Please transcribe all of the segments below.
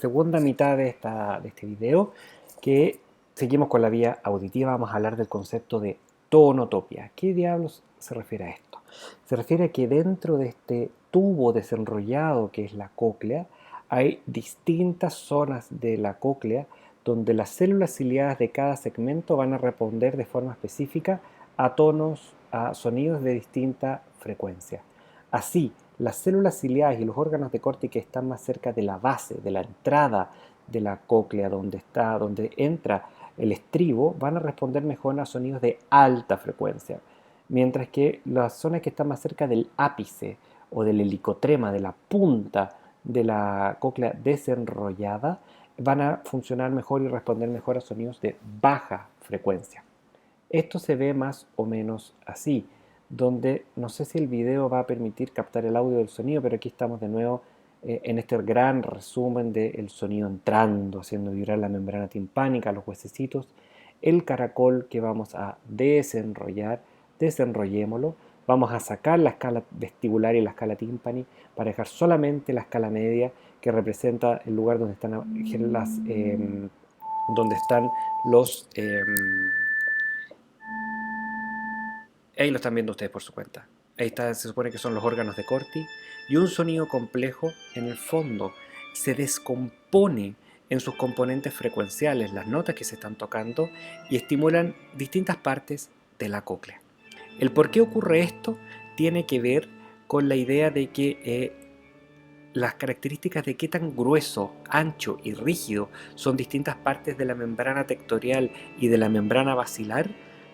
segunda mitad de este video, que seguimos con la vía auditiva. Vamos a hablar del concepto de tonotopia. ¿Qué diablos se refiere a esto? Se refiere a que dentro de este tubo desenrollado que es la cóclea, hay distintas zonas de la cóclea donde las células ciliadas de cada segmento van a responder de forma específica a tonos, a sonidos de distinta frecuencia. Así, las células ciliadas y los órganos de corte que están más cerca de la base, de la entrada de la cóclea, donde entra el estribo, van a responder mejor a sonidos de alta frecuencia, mientras que las zonas que están más cerca del ápice o del helicotrema, de la punta de la cóclea desenrollada, van a funcionar mejor y responder mejor a sonidos de baja frecuencia. Esto se ve más o menos así, donde no sé si el video va a permitir captar el audio del sonido, pero aquí estamos de nuevo en este gran resumen del sonido entrando, haciendo vibrar la membrana timpánica, los huesecitos, el caracol que vamos a desenrollar, desenrollémoslo, vamos a sacar la escala vestibular y la escala timpani para dejar solamente la escala media que representa el lugar donde están los ahí lo están viendo ustedes por su cuenta. Ahí está, se supone que son los órganos de Corti. Y un sonido complejo, en el fondo, se descompone en sus componentes frecuenciales, las notas que se están tocando, y estimulan distintas partes de la cóclea. El por qué ocurre esto tiene que ver con la idea de que las características de qué tan grueso, ancho y rígido son distintas partes de la membrana tectorial y de la membrana basilar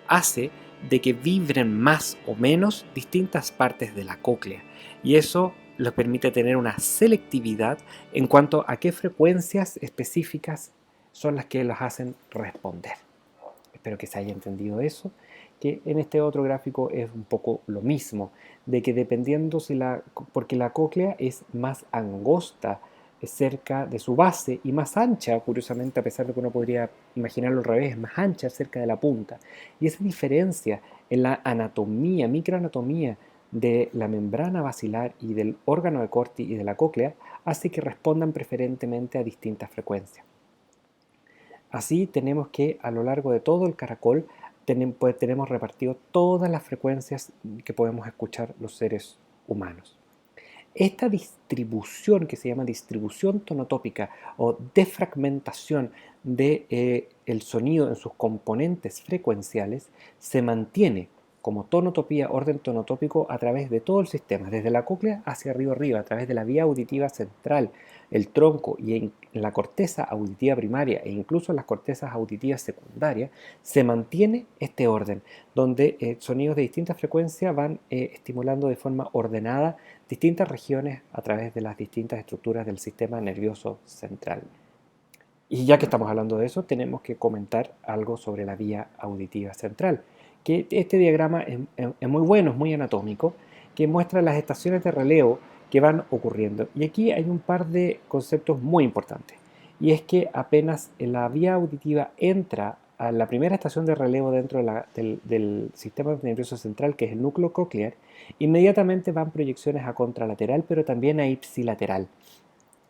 hace de que vibren más o menos distintas partes de la cóclea, y eso les permite tener una selectividad en cuanto a qué frecuencias específicas son las que los hacen responder. Espero que se haya entendido eso, que en este otro gráfico es un poco lo mismo, de que dependiendo porque la cóclea es más angosta cerca de su base y más ancha, curiosamente, a pesar de que uno podría imaginarlo al revés, más ancha cerca de la punta. Y esa diferencia en la anatomía, microanatomía de la membrana basilar y del órgano de Corti y de la cóclea hace que respondan preferentemente a distintas frecuencias. Así tenemos que a lo largo de todo el caracol tenemos repartido todas las frecuencias que podemos escuchar los seres humanos. Esta distribución, que se llama distribución tonotópica o defragmentación del sonido en sus componentes frecuenciales, se mantiene como tonotopía, orden tonotópico a través de todo el sistema, desde la cóclea hacia arriba, a través de la vía auditiva central, el tronco y en la corteza auditiva primaria e incluso en las cortezas auditivas secundarias, se mantiene este orden, donde sonidos de distintas frecuencias van estimulando de forma ordenada distintas regiones a través de las distintas estructuras del sistema nervioso central. Y ya que estamos hablando de eso, tenemos que comentar algo sobre la vía auditiva central, que este diagrama es muy bueno, es muy anatómico, que muestra las estaciones de relevo que van ocurriendo. Y aquí hay un par de conceptos muy importantes. Y es que apenas la vía auditiva entra a la primera estación de relevo dentro del sistema nervioso central, que es el núcleo coclear, inmediatamente van proyecciones a contralateral, pero también a ipsilateral.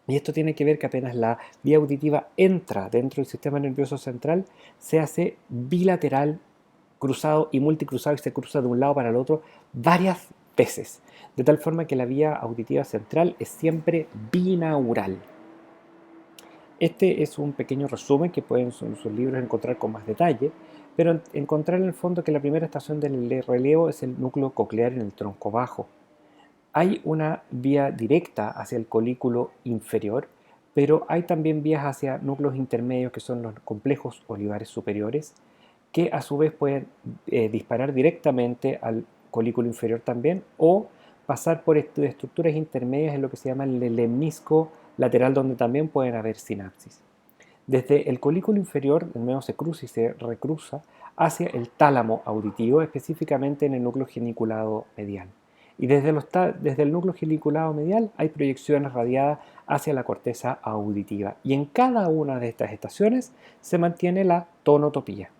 Y esto tiene que ver que apenas la vía auditiva entra dentro del sistema nervioso central, se hace bilateral, cruzado y multicruzado, y se cruza de un lado para el otro varias veces, de tal forma que la vía auditiva central es siempre binaural. Este es un pequeño resumen que pueden en sus libros encontrar con más detalle, pero encontrar en el fondo que la primera estación del relevo es el núcleo coclear en el tronco bajo. Hay una vía directa hacia el colículo inferior, pero hay también vías hacia núcleos intermedios, que son los complejos olivares superiores, que a su vez pueden disparar directamente al colículo inferior también, o pasar por estructuras intermedias en lo que se llama el lemnisco lateral, donde también pueden haber sinapsis. Desde el colículo inferior, el medio se cruza y se recruza hacia el tálamo auditivo, específicamente en el núcleo geniculado medial. Y desde el núcleo geniculado medial hay proyecciones radiadas hacia la corteza auditiva. Y en cada una de estas estaciones se mantiene la tonotopía.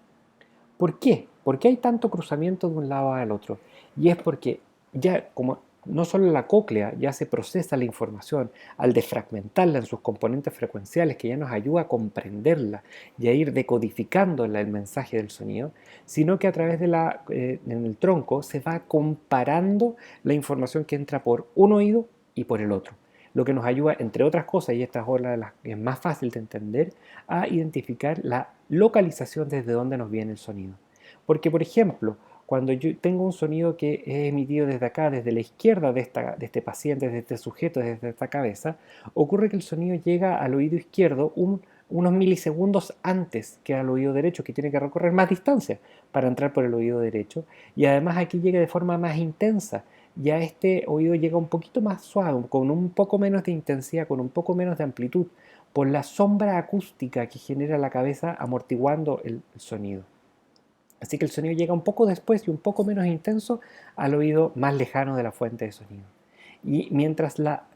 ¿Por qué? ¿Por qué hay tanto cruzamiento de un lado al otro? Y es porque ya como no solo la cóclea ya se procesa la información al defragmentarla en sus componentes frecuenciales, que ya nos ayuda a comprenderla y a ir decodificando el mensaje del sonido, sino que a través de en el tronco se va comparando la información que entra por un oído y por el otro, lo que nos ayuda, entre otras cosas, y esta es una de las que es más fácil de entender, a identificar la localización desde donde nos viene el sonido. Porque, por ejemplo, cuando yo tengo un sonido que es emitido desde acá, desde la izquierda de este paciente, desde este sujeto, desde esta cabeza, ocurre que el sonido llega al oído izquierdo unos milisegundos antes que al oído derecho, que tiene que recorrer más distancia para entrar por el oído derecho, y además aquí llega de forma más intensa. Ya este oído llega un poquito más suave, con un poco menos de intensidad, con un poco menos de amplitud, por la sombra acústica que genera la cabeza amortiguando el sonido. Así que el sonido llega un poco después y un poco menos intenso al oído más lejano de la fuente de sonido. Y mientras la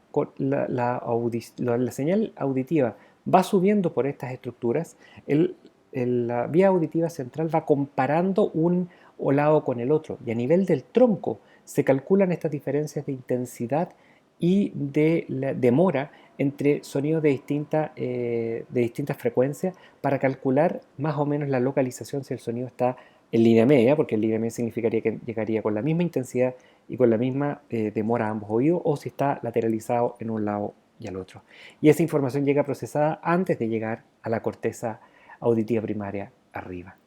señal auditiva va subiendo por estas estructuras, la vía auditiva central va comparando un lado con el otro. Y a nivel del tronco se calculan estas diferencias de intensidad y de la demora entre sonidos de distintas frecuencias para calcular más o menos la localización si el sonido está en línea media, porque en línea media significaría que llegaría con la misma intensidad y con la misma demora a ambos oídos, o si está lateralizado en un lado y al otro. Y esa información llega procesada antes de llegar a la corteza auditiva primaria arriba.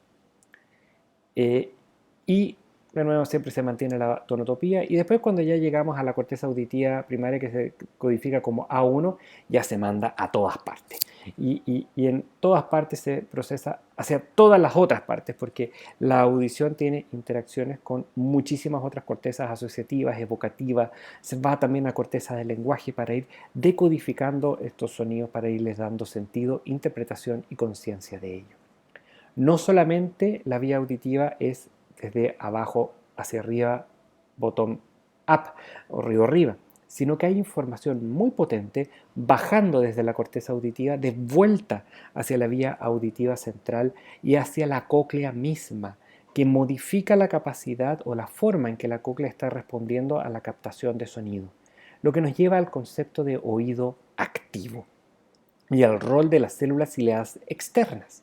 Y de nuevo siempre se mantiene la tonotopía, y después cuando ya llegamos a la corteza auditiva primaria, que se codifica como A1, ya se manda a todas partes. Y en todas partes se procesa hacia todas las otras partes, porque la audición tiene interacciones con muchísimas otras cortezas asociativas, evocativas. Se va también a corteza del lenguaje para ir decodificando estos sonidos, para irles dando sentido, interpretación y conciencia de ello. No solamente la vía auditiva es desde abajo hacia arriba, bottom up o río arriba, sino que hay información muy potente bajando desde la corteza auditiva de vuelta hacia la vía auditiva central y hacia la cóclea misma, que modifica la capacidad o la forma en que la cóclea está respondiendo a la captación de sonido, lo que nos lleva al concepto de oído activo y al rol de las células ciliadas externas.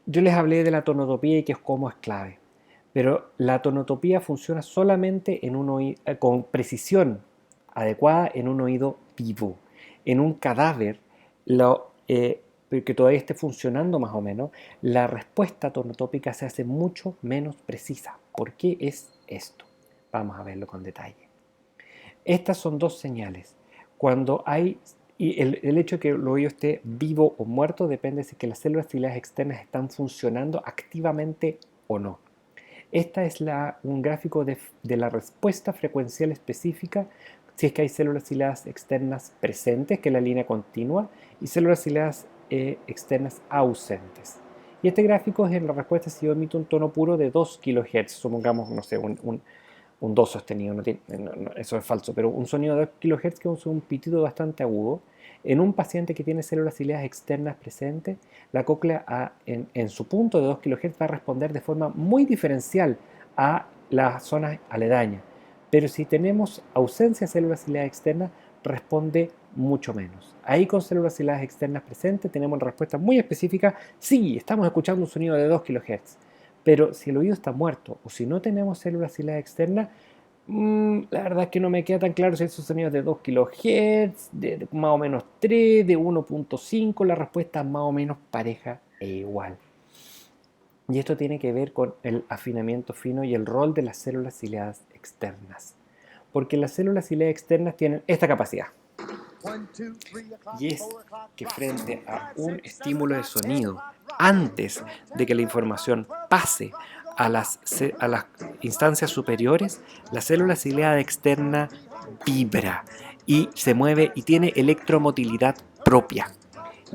Yo les hablé de la tonotopía y que es cómo es clave, pero la tonotopía funciona solamente con precisión adecuada en un oído vivo. En un cadáver, que todavía esté funcionando más o menos, la respuesta tonotópica se hace mucho menos precisa. ¿Por qué es esto? Vamos a verlo con detalle. Estas son dos señales. Cuando hay Y el hecho de que el oído esté vivo o muerto depende de si que las células ciliadas externas están funcionando activamente o no. Esta es un gráfico de la respuesta frecuencial específica si es que hay células ciliadas externas presentes, que es la línea continua, y células ciliadas externas ausentes. Y este gráfico es en la respuesta si yo emito un tono puro de 2 kHz, supongamos, no sé, un do sostenido, eso es falso, pero un sonido de 2 kHz, que es un pitido bastante agudo. En un paciente que tiene células ciliadas externas presentes, la cóclea en su punto de 2 kHz va a responder de forma muy diferencial a las zonas aledañas. Pero si tenemos ausencia de células ciliadas externas, responde mucho menos. Ahí con células ciliadas externas presentes tenemos la respuesta muy específica: sí, estamos escuchando un sonido de 2 kHz. Pero si el oído está muerto o si no tenemos células ciliadas externas, la verdad es que no me queda tan claro si esos sonidos de 2 kHz, de más o menos 3, de 1.5, la respuesta es más o menos pareja e igual. Y esto tiene que ver con el afinamiento fino y el rol de las células ciliadas externas. Porque las células ciliadas externas tienen esta capacidad. Y es que frente a un estímulo de sonido, antes de que la información pase a las instancias superiores, la célula ciliada externa vibra y se mueve y tiene electromotilidad propia.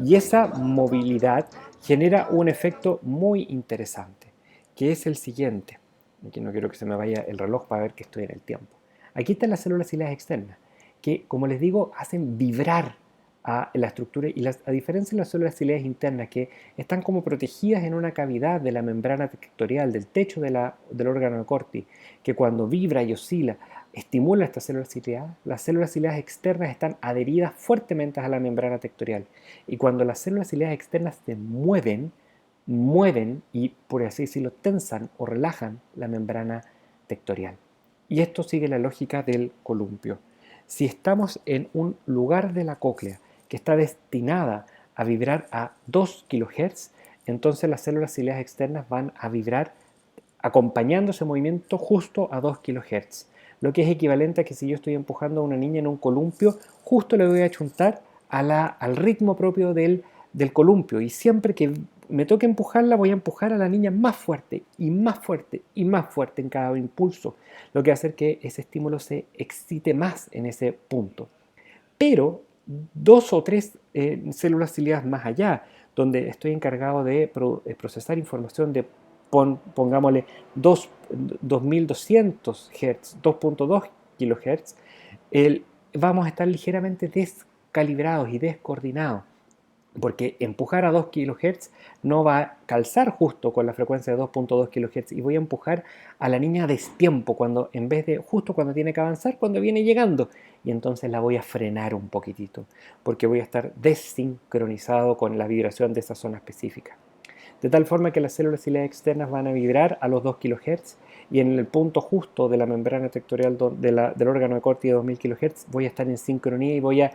Y esa movilidad genera un efecto muy interesante, que es el siguiente. Aquí no quiero que se me vaya el reloj para ver que estoy en el tiempo. Aquí están las células ciliadas externas, que, como les digo, hacen vibrar a la estructura, y a diferencia de las células ciliadas internas, que están como protegidas en una cavidad de la membrana tectorial, del techo del órgano de Corti, que cuando vibra y oscila estimula estas células ciliadas, las células ciliadas externas están adheridas fuertemente a la membrana tectorial. Y cuando las células ciliadas externas se mueven y, por así decirlo, tensan o relajan la membrana tectorial. Y esto sigue la lógica del columpio. Si estamos en un lugar de la cóclea que está destinada a vibrar a 2 kHz, entonces las células ciliadas externas van a vibrar acompañando ese movimiento justo a 2 kHz, lo que es equivalente a que si yo estoy empujando a una niña en un columpio, justo le voy a achuntar al ritmo propio del columpio, y siempre que me toque empujarla, voy a empujar a la niña más fuerte y más fuerte y más fuerte en cada impulso, lo que va a hacer que ese estímulo se excite más en ese punto. Pero 2 o 3 células ciliadas más allá, donde estoy encargado de procesar información de, pongámosle, 2200 Hz, 2.2 kHz, vamos a estar ligeramente descalibrados y descoordinados, porque empujar a 2 kHz no va a calzar justo con la frecuencia de 2.2 kHz, y voy a empujar a la niña a destiempo, cuando, en vez de justo cuando tiene que avanzar, cuando viene llegando, y entonces la voy a frenar un poquitito, porque voy a estar desincronizado con la vibración de esa zona específica. De tal forma que las células ciliadas externas van a vibrar a los 2 kHz, y en el punto justo de la membrana tectorial del órgano de Corti de 2000 kHz voy a estar en sincronía y voy a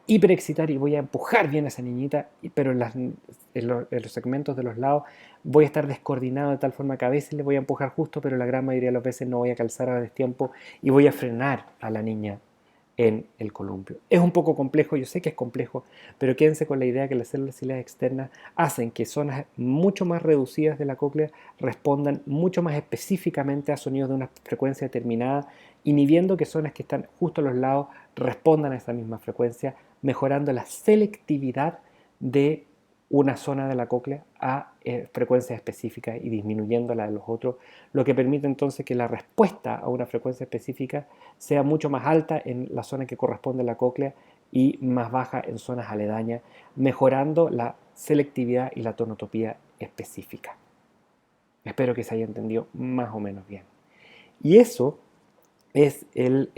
hiperexcitar y voy a empujar bien a esa niñita, pero en los segmentos de los lados voy a estar descoordinado de tal forma que a veces le voy a empujar justo, pero la gran mayoría de las veces no voy a calzar a destiempo y voy a frenar a la niña en el columpio. Es un poco complejo, yo sé que es complejo, pero quédense con la idea que las células ciliadas externas hacen que zonas mucho más reducidas de la cóclea respondan mucho más específicamente a sonidos de una frecuencia determinada, inhibiendo que zonas que están justo a los lados respondan a esa misma frecuencia, mejorando la selectividad de una zona de la cóclea a frecuencias específicas y disminuyendo la de los otros, lo que permite entonces que la respuesta a una frecuencia específica sea mucho más alta en la zona que corresponde a la cóclea y más baja en zonas aledañas, mejorando la selectividad y la tonotopía específica. Espero que se haya entendido más o menos bien. Y eso es el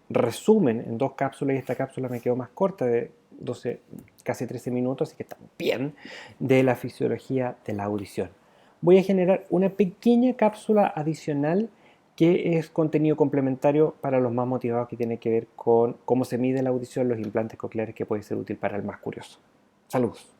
resumen en 2 cápsulas, y esta cápsula me quedó más corta, de 12, casi 13 minutos, así que está bien, de la fisiología de la audición. Voy a generar una pequeña cápsula adicional que es contenido complementario para los más motivados, que tiene que ver con cómo se mide la audición, los implantes cocleares, que puede ser útil para el más curioso. Saludos.